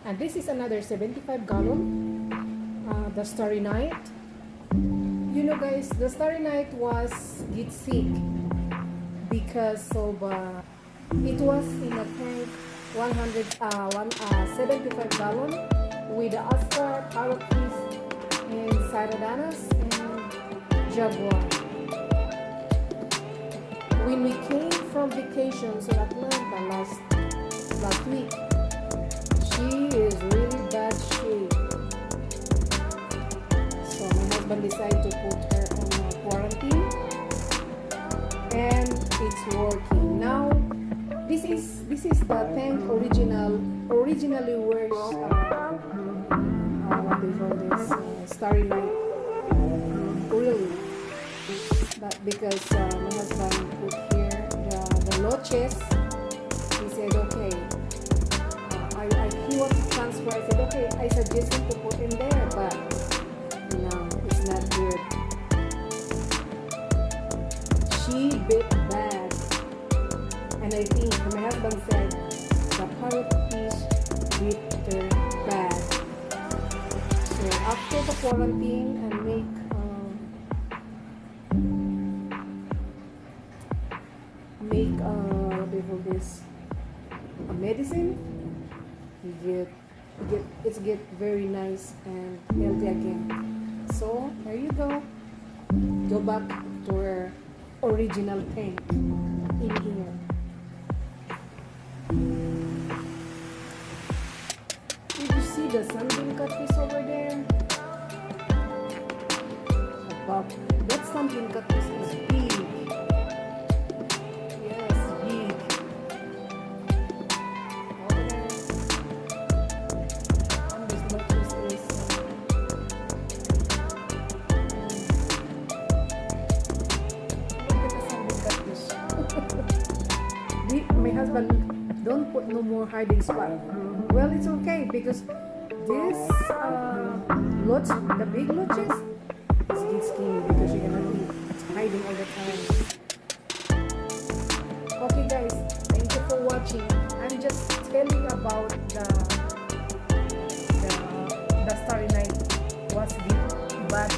And this is another 75 gallon, the Starry Night. You know guys, the Starry Night was get sick because of it was in a tank 75 gallon with the adter, parrot, and synodantis and jaguar. When we came from vacation to Atlanta last week, she is really bad shape. So my husband decided to put her on quarantine, and it's working now. This is the tank originally wears what they call this Starry Night. Really, but because my husband put here the loches, he said okay. He wants to transfer. I said okay. I suggest him to put in there, but no, it's not good. She bit bad, and I think my husband said the parrot fish bit her bad. So after the quarantine and make what do you call this, a medicine, it's get very nice and healthy again. So there you go back to our original tank in here. Did you see the sunbeam catfish over there? Wow, that sunbeam catfish is big. Yes, big. Over there. And this lettuce is look at the sunbeam catfish. My husband don't put no more hiding spot. Well, it's okay because this lots, the big loches, it's skinny because you're gonna be hiding all the time. Okay guys, thank you for watching. I'm just telling about the Starry Night was bad